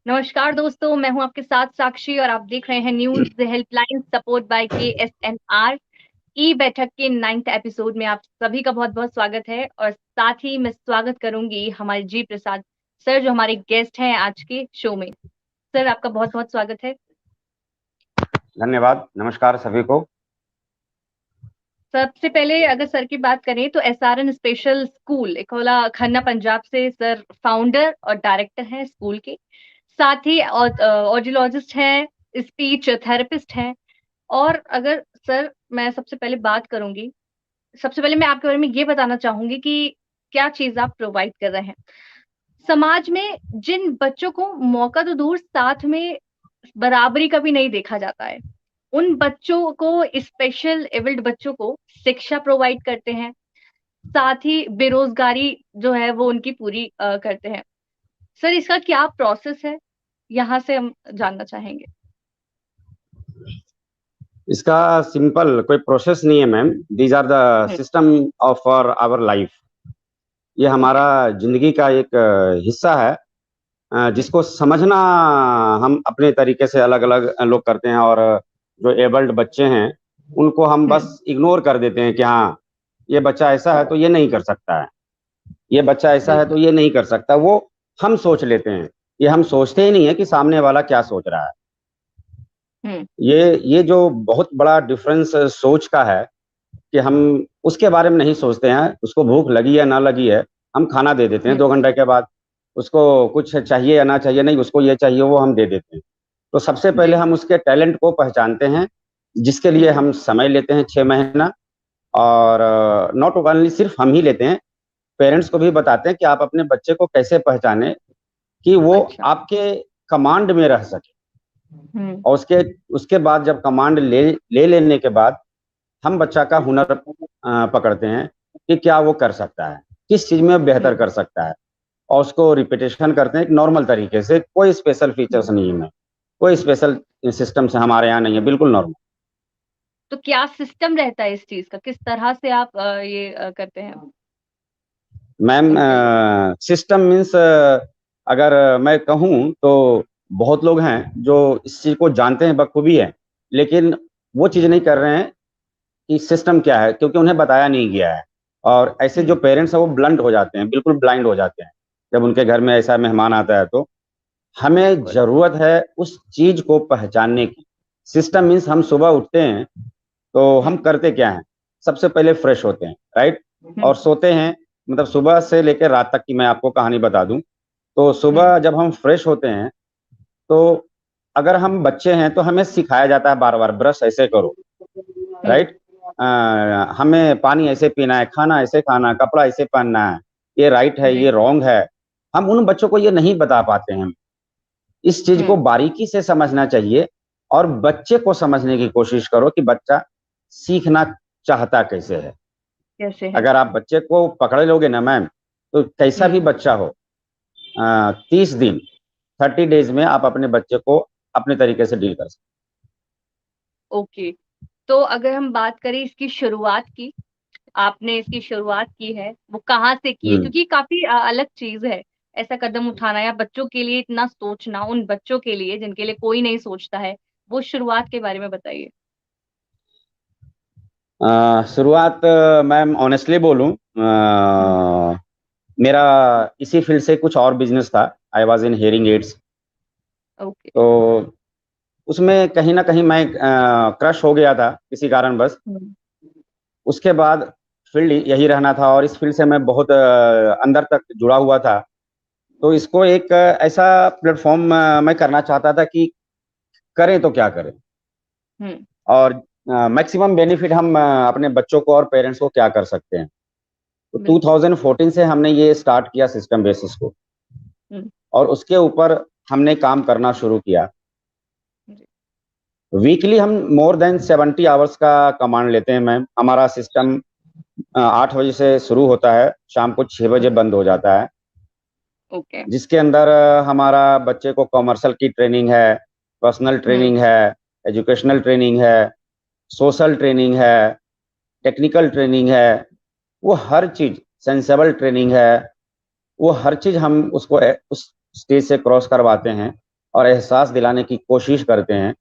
नमस्कार दोस्तों, मैं हूं आपके साथ साक्षी और आप देख रहे हैं news helpline support bye KSNR। ई बैठक के 9th एपिसोड में आप सभी का बहुत बहुत स्वागत है। और साथ ही मैं स्वागत करूंगी हमारे जी प्रसाद सर, जो हमारे गेस्ट हैं आज के शो में। सर, आपका बहुत बहुत स्वागत है। धन्यवाद। नमस्कार सभी को। सबसे पहले अगर सर की बात करें तो SRN special school इकोला Khanna Punjab से सर फाउंडर और डायरेक्टर हैं स्कूल के। साथ ही ऑडियोलॉजिस्ट हैं, स्पीच थेरेपिस्ट हैं। और अगर सर मैं सबसे पहले बात करूंगी, सबसे पहले मैं आपके बारे में ये बताना चाहूंगी कि क्या चीज आप प्रोवाइड कर रहे हैं समाज में। जिन बच्चों को मौका तो दूर, साथ में बराबरी का भी नहीं देखा जाता है, उन बच्चों को, स्पेशल एबल्ड बच्चों को शिक्षा प्रोवाइड करते हैं। साथ ही बेरोजगारी जो है वो उनकी पूरी करते हैं। सर, इसका क्या प्रोसेस है, यहाँ से हम जानना चाहेंगे। इसका सिंपल कोई प्रोसेस नहीं है ma'am. These are the hmm. System of our life. ये ओके। हमारा जिंदगी का एक हिस्सा है, हम्म। जिसको समझना हम अपने तरीके से अलग अलग लोग करते हैं। और जो एबल्ड बच्चे हैं उनको हम हम्म। बस इग्नोर कर देते हैं कि हाँ, ये बच्चा ऐसा है तो ये नहीं कर सकता है, ये बच्चा ऐसा है तो बिल्कुल। ये नहीं कर सकता। वो हम सोच लेते हैं। ये हम सोचते ही नहीं है कि सामने वाला क्या सोच रहा है। हम्म। ये जो बहुत बड़ा डिफरेंस सोच का है कि हम उसके बारे में नहीं सोचते हैं। उसको भूख लगी या ना लगी है, हम खाना दे देते हैं हम्म। 2 घंटे के बाद। उसको कुछ चाहिए या ना चाहिए, नहीं उसको ये चाहिए वो हम दे देते हैं। तो सबसे पहले जी। हम उसके टैलेंट को पहचानते हैं, जिसके लिए हम्म। हम समय लेते हैं 6 महीना। और नॉट ओनली सिर्फ हम ही लेते हैं, पेरेंट्स को भी बताते हैं कि आप अपने बच्चे को कैसे पहचाने कि वो अच्छा। आपके कमांड में रह सके। हम्म। और उसके उसके बाद जब कमांड ले लेने के बाद हम बच्चा का हुनर पकड़ते हैं कि क्या वो कर सकता है, किस चीज में बेहतर हम्म। कर सकता है। और उसको रिपीटेशन करते हैं एक नॉर्मल तरीके से। कोई स्पेशल फीचर्स हम्म। नहीं है, कोई स्पेशल सिस्टम से हमारे यहाँ नहीं है, बिल्कुल नॉर्मल। तो क्या सिस्टम रहता है इस चीज का, किस तरह से आप ये करते हैं मैम, उनके लिए। सिस्टम मीन्स, अगर मैं कहूँ तो बहुत लोग हैं जो इस चीज को जानते हैं बखूबी है, लेकिन वो चीज नहीं कर रहे हैं कि सिस्टम क्या है, क्योंकि उन्हें बताया नहीं गया है। और ऐसे जो हम्म। पेरेंट्स हैं वो ब्लंट हो जाते हैं, बिल्कुल ब्लाइंड हो जाते हैं जब उनके घर में ऐसा मेहमान आता है। तो हमें बिल्कुल। जरूरत है उस चीज को पहचानने की। सिस्टम मीन्स हम सुबह उठते हैं तो हम हम्म। करते क्या हैं? सबसे पहले फ्रेश होते हैं, राइट? हम्म। और सोते हैं। मतलब सुबह से लेकर रात तक की मैं आपको कहानी बता दूं तो हम्म। सुबह जब हम फ्रेश होते हैं तो अगर हम बच्चे हैं तो हमें सिखाया जाता है बार बार, ब्रश ऐसे करो, हम्म। राइट? हमें पानी ऐसे पीना है, खाना ऐसे खाना, कपड़ा ऐसे पहनना है, ये राइट है जी। ये रॉन्ग है। हम उन बच्चों को ये नहीं बता पाते हैं। इस चीज को हम्म। बारीकी से समझना चाहिए और बच्चे को समझने की कोशिश करो कि बच्चा सीखना चाहता कैसे है। कैसे है। अगर आप बच्चे को पकड़ लोगे ना मैम, तो कैसा भी हम्म। बच्चा हो, 30 दिन, 30 डेज में आप अपने बच्चे को अपने तरीके से डील कर सकते ओके। तो अगर हम बात करें इसकी शुरुआत की, आपने इसकी शुरुआत की है, वो कहाँ से की है, हैं। क्योंकि काफी अलग चीज है ऐसा कदम उठाना या बच्चों के लिए इतना सोचना, उन बच्चों के लिए जिनके लिए कोई नहीं सोचता है। वो शुरुआत के बारे में बताइए। शुरुआत, मैम ऑनेस्टली बोलूं, हम्म। मेरा इसी फील्ड से कुछ और बिजनेस था। I was in hearing ads. Okay. तो उसमें कहीं ना कहीं मैं क्रश हो गया था किसी कारण बस। हम्म। उसके बाद फील्ड यही रहना था और इस फील्ड से मैं बहुत अंदर तक जुड़ा हुआ था। तो इसको एक ऐसा प्लेटफॉर्म मैं करना चाहता था कि करें तो क्या करें, हम्म। और मैक्सिमम बेनिफिट हम अपने बच्चों को और पेरेंट्स को क्या कर सकते हैं। तो बिल्कुल। 2014 से हमने ये स्टार्ट किया सिस्टम बेसिस को, हम्म। और उसके ऊपर हमने काम करना शुरू किया। जी। वीकली हम मोर देन 70 आवर्स का कमांड लेते हैं मैम। हमारा सिस्टम 8 बजे से शुरू होता है, शाम को 6 बजे हम्म। बंद हो जाता है। ओके। जिसके अंदर हमारा बच्चे को कॉमर्शियल की ट्रेनिंग है, पर्सनल हम्म। ट्रेनिंग है, एजुकेशनल ट्रेनिंग है, सोशल ट्रेनिंग है, टेक्निकल ट्रेनिंग है। वो हर चीज, सेंसेबल ट्रेनिंग है, वो हर चीज हम उसको उस स्टेज से क्रॉस करवाते हैं। और एहसास दिलाने की कोशिश करते हैं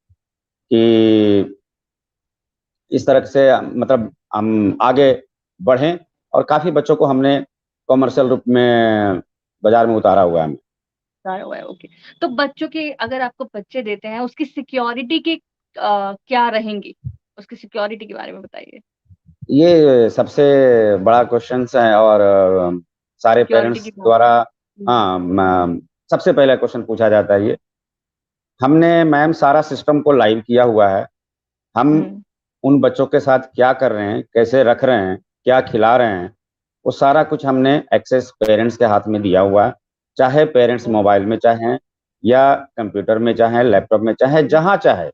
कि इस तरह से मतलब हम आगे बढ़ें। और काफ़ी बच्चों को हमने कॉमर्शियल रूप में बाज़ार में उतारा हुआ है। सारा हुआ है, ओके। तो बच्चों के, अगर आपको बच्चे देते हैं, उसकी सिक्योरिटी के क्या रहेंगी, उसकी सिक्योरिटी के बारे में बताइए। ये सबसे बड़ा क्वेश्चन है और सारे सिक्योरिटी पेरेंट्स की बात। द्वारा हम्म। हाँ सबसे पहला क्वेश्चन पूछा जाता है ये। हमने मैम सारा सिस्टम को लाइव किया हुआ है। हम हम्म। उन बच्चों के साथ क्या कर रहे हैं, कैसे रख रहे हैं, क्या खिला रहे हैं, वो सारा कुछ हमने एक्सेस पेरेंट्स के हाथ में दिया हुआ है। चाहे पेरेंट्स मोबाइल में चाहें या कंप्यूटर में चाहें, लैपटॉप में चाहे, जहाँ चाहे,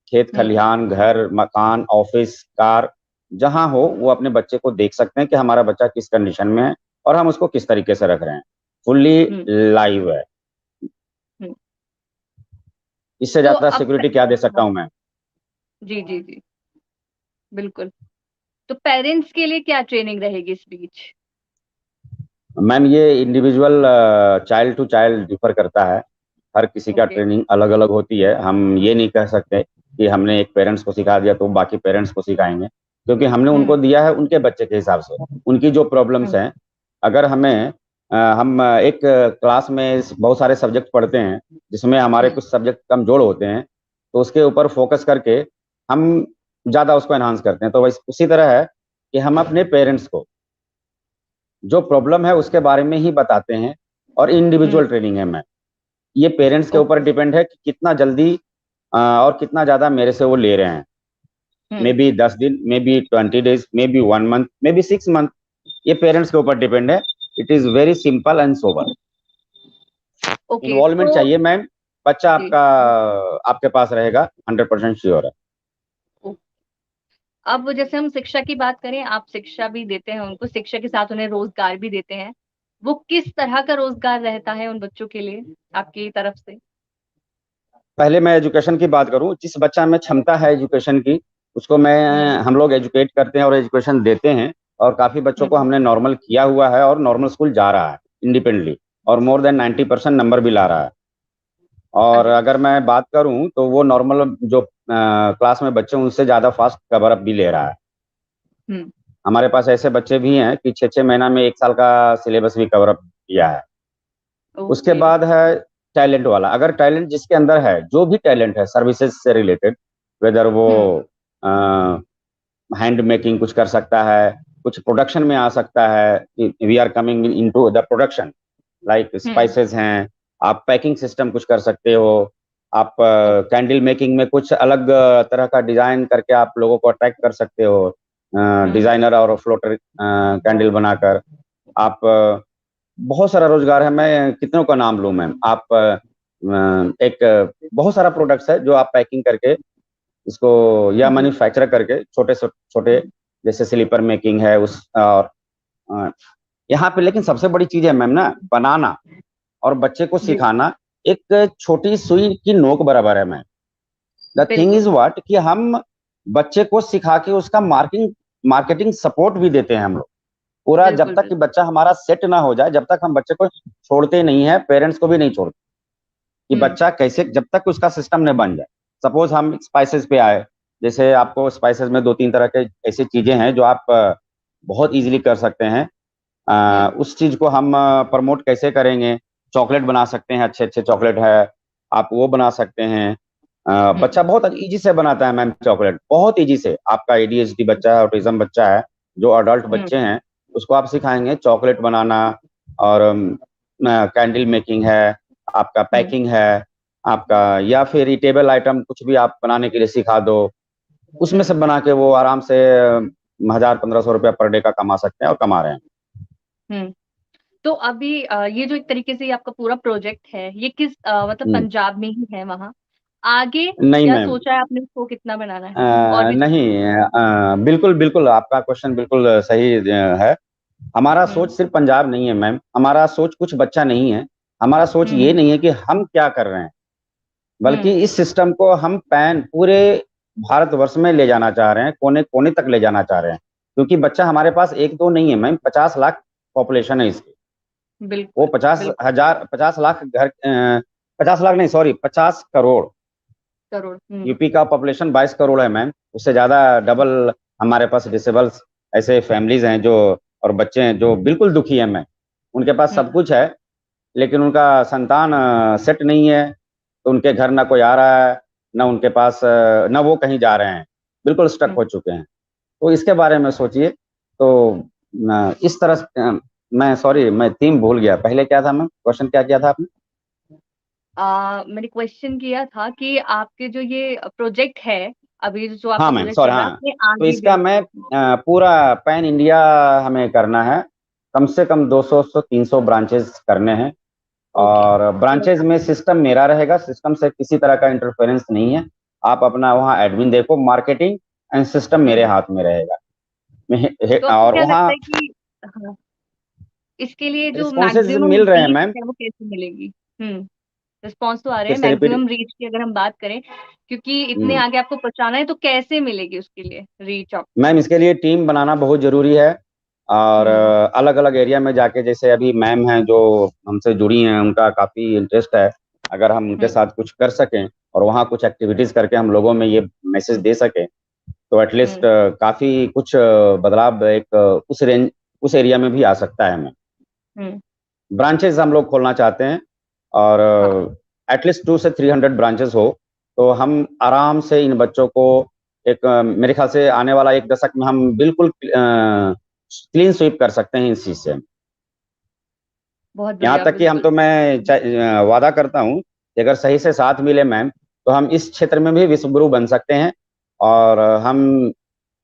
खेत हम्म। खलिहान, घर मकान, ऑफिस, कार, जहाँ हो वो अपने बच्चे को देख सकते हैं कि हमारा बच्चा किस कंडीशन में है और हम उसको किस तरीके से रख रहे हैं। फुल्ली हम्म। लाइव है। हम्म। इससे तो ज्यादा अब, सिक्योरिटी क्या दे सकता हाँ, हूं मैं। जी जी जी, बिल्कुल। तो पेरेंट्स के लिए क्या ट्रेनिंग रहेगी इस बीच? मैम ये individual child to child differ करता है। हर किसी का ओके। ट्रेनिंग अलग अलग होती है। हम ये नहीं कह सकते कि हमने एक पेरेंट्स को सिखा दिया तो बाकी पेरेंट्स को सिखाएंगे, क्योंकि हमने उनको हम्म। दिया है उनके बच्चे के हिसाब से, उनकी जो प्रॉब्लम्स हम्म। हैं। अगर हमें हम एक क्लास में बहुत सारे सब्जेक्ट पढ़ते हैं जिसमें हमारे हम्म। कुछ सब्जेक्ट कमजोर होते हैं, तो उसके ऊपर फोकस करके हम ज़्यादा उसको एनहांस करते हैं। तो वैसे उसी तरह है कि हम अपने पेरेंट्स को जो प्रॉब्लम है उसके बारे में ही बताते हैं। और हम्म। इंडिविजुअल ट्रेनिंग है मैम। ये पेरेंट्स के ऊपर ओके। डिपेंड है कि कितना जल्दी और कितना ज़्यादा मेरे से वो ले रहे हैं। मे हम्म। बी 10 दिन, may be 20 days, may be 1 month, may be 6 month. ये पेरेंट्स के ऊपर डिपेंड है। It is very simple and sober. Okay. Involvement तो चाहिए मैम। बच्चा जी, आपका आपके पास रहेगा, 100% श्योर है। ओ- अब जैसे हम शिक्षा की बात करें, आप शिक्षा भी देते हैं उनको, शिक्षा के साथ उन्हें रोजगार भी देते हैं। वो किस तरह का रोजगार रहता है उन बच्चों के लिए आपकी तरफ से? पहले मैं एजुकेशन की बात करूं। जिस बच्चा में क्षमता है एजुकेशन की, उसको मैं हम्म। हम लोग एजुकेट करते हैं और एजुकेशन देते हैं। और काफ़ी बच्चों को हम्म। हमने नॉर्मल किया हुआ है और नॉर्मल स्कूल जा रहा है इंडिपेंडेंटली, और मोर देन 90% नंबर भी ला रहा है। और अरे वाह। अगर मैं बात करूं तो वो नॉर्मल जो क्लास में बच्चे हैं उनसे ज़्यादा फास्ट कवर अप भी ले रहा है। हम्म। हमारे पास ऐसे बच्चे भी हैं कि 6-6 महीना में 1 साल का सिलेबस भी कवर अप किया है। उसके ओके। बाद है टैलेंट वाला। अगर टैलेंट जिसके अंदर है, जो भी टैलेंट है सर्विसेज से रिलेटेड, वेदर वो हम्म। हैंड मेकिंग कुछ कर सकता है, कुछ प्रोडक्शन में आ सकता है। We are coming into the production, like hmm. Spices हैं। आप पैकिंग सिस्टम कुछ कर सकते हो। आप ओके। कैंडल मेकिंग में कुछ अलग तरह का डिजाइन करके आप लोगों को अट्रैक्ट कर सकते हो, हम्म। डिजाइनर और फ्लोटर कैंडल बनाकर। आप बहुत सारा रोजगार है। मैं कितनों का नाम लूं मैम। आप एक बहुत सारा प्रोडक्ट्स है जो आप पैकिंग करके इसको या हम्म। मैन्युफैक्चर करके छोटे से छोटे, हम्म। जैसे स्लीपर मेकिंग है उस। और अ, यहाँ पे लेकिन सबसे बड़ी चीज है मैम ना, बनाना और बच्चे को जी, सिखाना एक छोटी सुई की नोक बराबर है मैम। द थिंग बिल्कुल इज व्हाट कि हम बच्चे को सिखा के उसका मार्केटिंग सपोर्ट भी देते हैं हम लोग पूरा। जब बिल्कुल तक कि बिल्कुल। बच्चा हमारा सेट ना हो जाए, जब तक हम बच्चे को छोड़ते नहीं है, पेरेंट्स को भी नहीं छोड़ते कि हम्म। बच्चा कैसे, जब तक उसका सिस्टम नहीं बन जाए। सपोज हम स्पाइसेस पे आए, जैसे आपको स्पाइसेस में 2-3 तरह के ऐसी चीजें हैं जो आप बहुत इजीली कर सकते हैं। हम्म। उस चीज को हम प्रमोट कैसे करेंगे। चॉकलेट बना सकते हैं, अच्छे अच्छे चॉकलेट है, आप वो बना सकते हैं। हम्म। बच्चा बहुत इजी से बनाता है मैम चॉकलेट, बहुत इजी से। आपका एडीएचडी बच्चा है, ऑटिज्म बच्चा है, जो अडल्ट हम्म। बच्चे हैं, उसको आप सिखाएंगे चॉकलेट बनाना। और कैंडल मेकिंग है, आपका हम्म। पैकिंग है, आपका या फिर ईटेबल आइटम कुछ भी आप बनाने के लिए सिखा दो। उसमें हम्म। से बना के वो आराम से 1,000-1,500 रुपया पर डे का कमा सकते हैं और कमा रहे हैं। हम्म। तो अभी ये जो एक तरीके से ये आपका पूरा प्रोजेक्ट है, ये किस मतलब हम्म। पंजाब में ही है वहाँ? आगे नहीं क्या मैम। सोचा है आपने, उसको कितना बनाना है और भी नहीं, जगह? बिल्कुल बिल्कुल आपका क्वेश्चन बिल्कुल सही है। हमारा हम्म। सोच सिर्फ पंजाब नहीं है मैम। हमारा सोच कुछ बच्चा नहीं है। हमारा सोच ये हम्म। नहीं है कि हम क्या कर रहे हैं, बल्कि हम्म। इस सिस्टम को हम पैन पूरे भारतवर्ष में ले जाना चाह रहे हैं, कोने कोने तक ले जाना चाह रहे हैं। क्योंकि बच्चा हमारे पास एक दो नहीं है मैम, 50 लाख पॉपुलेशन है इसकी। वो बिल्कुल पचास बिल्कुल। हजार 50 लाख घर 50 लाख नहीं, सॉरी, 50 करोड़। करोड़। यूपी का पॉपुलेशन 22 करोड़ है मैम, उससे ज्यादा डबल हमारे पास डिसेबल्स ऐसे फैमिलीज हैं जो, और बच्चे हैं जो बिल्कुल दुखी हैं मैम। उनके पास सब हम्म। कुछ है, लेकिन उनका संतान सेट नहीं है, तो उनके घर ना कोई आ रहा है, ना उनके पास ना वो कहीं जा रहे हैं, बिल्कुल स्टक हम्म। हो चुके हैं। तो इसके बारे में सोचिए। तो इस तरह से, मैं सॉरी, मैं थीम भूल गया, पहले क्या था मैम, क्वेश्चन क्या किया था आपने? मैंने क्वेश्चन किया था कि आपके जो ये प्रोजेक्ट है, अभी जो हाँ आपका मैम, प्रोजेक्ट सॉरी, चल रहा है, हाँ। आपने तो आगे इसका भी। मैं पूरा पैन इंडिया हमें करना है, कम से कम 200 से 300 ब्रांचेस करने हैं। ओके। और तो ब्रांचेज में सिस्टम मेरा रहेगा, सिस्टम से किसी तरह का इंटरफेरेंस नहीं है। आप अपना वहाँ एडमिन देखो, मार्केटिंग एंड सिस्टम मेरे हम्म, हाथ में रहेगा। तो आपको और क्या लगता वहाँ है कि, हाँ, इसके लिए जो रिस्पॉन्सेज मैक्सिमम मिल रहे हैं रीच मैम। है वो कैसे मिलेगी? हम्म। रिस्पॉन्स तो आ रहे फिर हैं, से रिपीट। मैक्सिमम रीच की अगर हम बात करें, क्योंकि इतने हम्म। आगे आपको पहुंचाना है, तो कैसे मिलेगी उसके लिए रीच आप? मैम, इसके लिए टीम बनाना बहुत जरूरी है। और हम्म। अलग अलग एरिया में जाके, जैसे अभी मैम हैं जो हमसे जुड़ी हैं, उनका काफी इंटरेस्ट है। अगर हम उनके हम्म। साथ कुछ कर सकें और वहाँ कुछ एक्टिविटीज करके हम लोगों में ये मैसेज दे सकें, तो एटलीस्ट हम्म। काफी कुछ बदलाव एक उस एरिया में भी आ सकता है मैम। हम्म। ब्रांचेस हम लोग खोलना चाहते हैं, और हाँ। एटलीस्ट 200 से 300 ब्रांचेस हो, तो हम आराम से इन बच्चों को एक मेरे ख्याल से आने वाला 1 दशक में हम बिल्कुल क्लीन स्वीप कर सकते हैं इस चीज से। बहुत यहाँ बढ़िया, तक कि हम बिल्कुल। तो मैं वादा करता हूँ कि अगर सही से साथ मिले मैम, तो हम इस क्षेत्र में भी विश्व गुरु बन सकते हैं। और हम,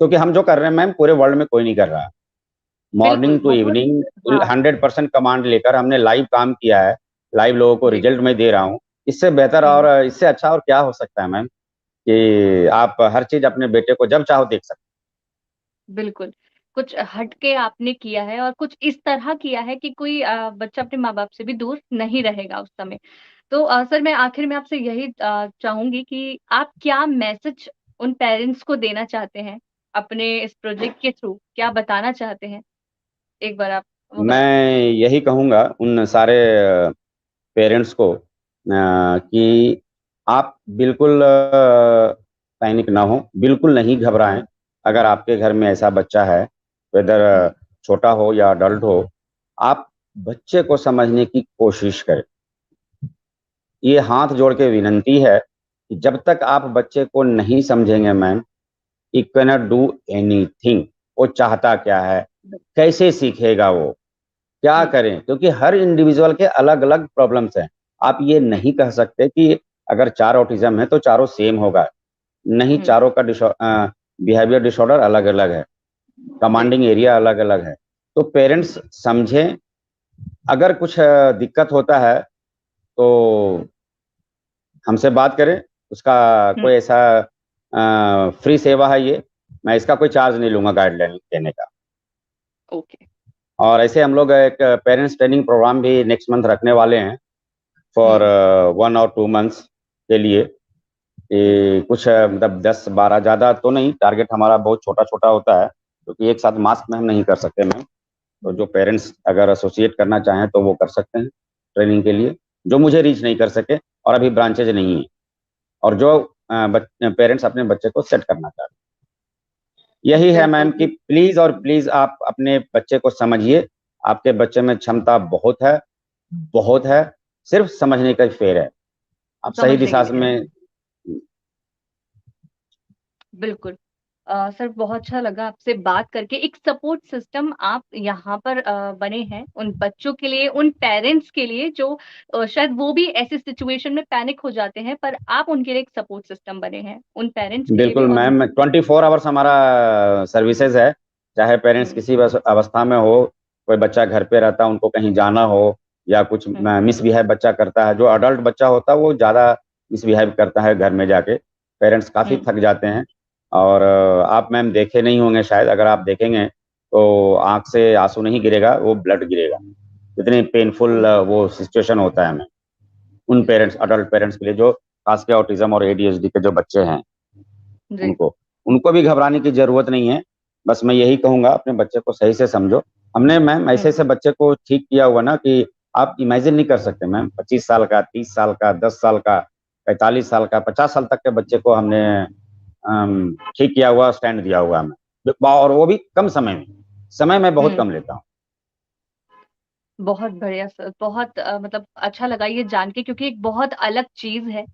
क्योंकि हम जो कर रहे हैं मैम, पूरे वर्ल्ड में कोई नहीं कर रहा। बिल्कुल, मॉर्निंग टू बहुत। इवनिंग हाँ। 100% कमांड लेकर हमने लाइव काम किया है, लाइव लोगों को जी। रिजल्ट में दे रहा हूँ। इससे बेहतर और हम्म। इससे अच्छा और क्या हो सकता है मैम, कि आप हर चीज अपने बेटे को जब चाहो देख सकते बिल्कुल। कुछ हटके आपने किया है, और कुछ इस तरह किया है कि कोई बच्चा अपने माँ बाप से भी दूर नहीं रहेगा उस समय। तो सर, मैं आखिर में आपसे यही चाहूंगी कि आप क्या मैसेज उन पेरेंट्स को देना चाहते हैं, अपने इस प्रोजेक्ट के थ्रू क्या बताना चाहते हैं? एक बार आप वो हैं। बताइए। मैं यही कहूंगा उन सारे पेरेंट्स को, कि आप बिल्कुल पैनिक ना हो, बिल्कुल नहीं घबराएं। हम्म। अगर आपके घर में ऐसा बच्चा है, वेदर हम्म। छोटा हो या अडल्ट हो, आप बच्चे को समझने की कोशिश करें। ये हाथ जोड़ के विनंती है कि जब तक आप बच्चे को नहीं समझेंगे ma'am, he cannot do anything. वो चाहता क्या है, कैसे सीखेगा वो, क्या हम्म। करें, क्योंकि हर इंडिविजुअल के अलग अलग प्रॉब्लम्स हैं। आप ये नहीं कह सकते कि अगर 4 ऑटिज्म है तो चारों सेम होगा। नहीं, हम्म। चारों का बिहेवियर डिसऑर्डर अलग अलग है, जी। कमांडिंग एरिया अलग अलग है। तो पेरेंट्स समझें, अगर कुछ दिक्कत होता है तो हमसे बात करें। उसका हम्म। कोई ऐसा फ्री सेवा है ये, मैं इसका कोई चार्ज नहीं लूंगा गाइडलाइन देने का। ओके। और ऐसे हम लोग एक पेरेंट्स ट्रेनिंग प्रोग्राम भी नेक्स्ट मंथ रखने वाले हैं, फॉर हम्म। 1 और 2 मंथ्स के लिए। हम्म। कि कुछ मतलब 10-12, ज़्यादा तो नहीं, टारगेट हमारा बहुत छोटा छोटा होता है, क्योंकि एक साथ मास्क में हम नहीं कर सकते मैम। तो जो पेरेंट्स अगर एसोसिएट करना चाहें तो वो कर सकते हैं ट्रेनिंग के लिए, जो मुझे रीच नहीं कर सके और अभी ब्रांचेज नहीं है, और जो पेरेंट्स अपने बच्चे को सेट करना चाहते हैं। यही है बिल्कुल, मैम कि प्लीज और प्लीज आप अपने बच्चे को समझिए। आपके बच्चे में क्षमता बहुत है, बहुत है, सिर्फ समझने का फेर है। आप सही समझने की दिशा देर है। में। बिल्कुल। सर, बहुत अच्छा लगा आपसे बात करके। एक सपोर्ट सिस्टम आप यहाँ पर बने हैं उन बच्चों के लिए, उन पेरेंट्स के लिए जो शायद वो भी ऐसी सिचुएशन में पैनिक हो जाते हैं, पर आप उनके लिए एक सपोर्ट सिस्टम बने हैं, उन पेरेंट्स के लिए भी बिल्कुल और मैम, उनके लिए। 24 आवर्स हमारा सर्विसेज है। चाहे पेरेंट्स हम्म। किसी अवस्था में हो, कोई बच्चा घर पे रहता, उनको कहीं जाना हो, या कुछ हम्म। मिसबिहेव बच्चा करता है, जो अडल्ट बच्चा होता है वो ज़्यादा मिसबिहेव करता है घर में जाके, पेरेंट्स काफ़ी हम्म। थक जाते हैं। और आप मैम देखे नहीं होंगे शायद, अगर आप देखेंगे तो आंख से आंसू नहीं गिरेगा, वो ब्लड गिरेगा। इतनी पेनफुल वो सिचुएशन होता है मैम, उन पेरेंट्स, अडल्ट पेरेंट्स के लिए जो खास के ऑटिज्म और एडीएचडी के जो बच्चे हैं, जी। उनको उनको भी घबराने की जरूरत नहीं है। बस मैं यही कहूंगा, अपने बच्चे को सही से समझो। हमने मैम ऐसे हम्म। ऐसे बच्चे को ठीक किया हुआ ना, कि आप इमेजिन नहीं कर सकते मैम, 25 साल का, 30 साल का, 10 साल का, 45 साल का, 50 साल तक के बच्चे को हमने ठीक किया हुआ, स्टैंड दिया हुआ हमें, और वो भी कम समय में। समय मैं बहुत हम्म। कम लेता हूँ। बहुत बढ़िया सर, बहुत मतलब अच्छा लगा ये जान के, क्योंकि एक बहुत अलग चीज है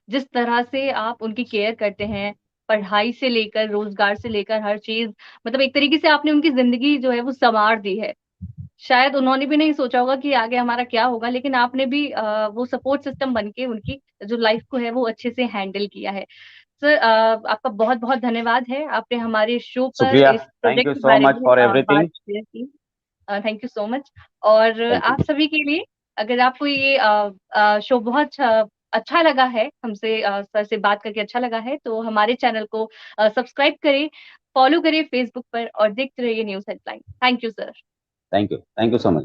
जिस तरह से आप उनकी केयर करते हैं, पढ़ाई से लेकर रोजगार से लेकर हर चीज। मतलब एक तरीके से आपने उनकी जिंदगी जो है वो संवार दी है। शायद उन्होंने भी नहीं सोचा होगा कि आगे हमारा क्या होगा, लेकिन आपने भी वो सपोर्ट सिस्टम बन के उनकी जो लाइफ को है वो अच्छे से हैंडल किया है। सर आपका बहुत बहुत धन्यवाद है, आपने हमारे शो पर शुक्रिया, इस थैंक प्रोजेक्ट यू के सो बारे मच में फॉर बात एवरीथिंग। शेयर की। Thank you so much. और थैंक यू। आप सभी के लिए, अगर आपको ये शो बहुत अच्छा लगा है, हमसे सर से बात करके अच्छा लगा है, तो हमारे चैनल को सब्सक्राइब करें, फॉलो करें फेसबुक पर और देखते रहिए news headline. Thank you sir. Thank you, thank you so much.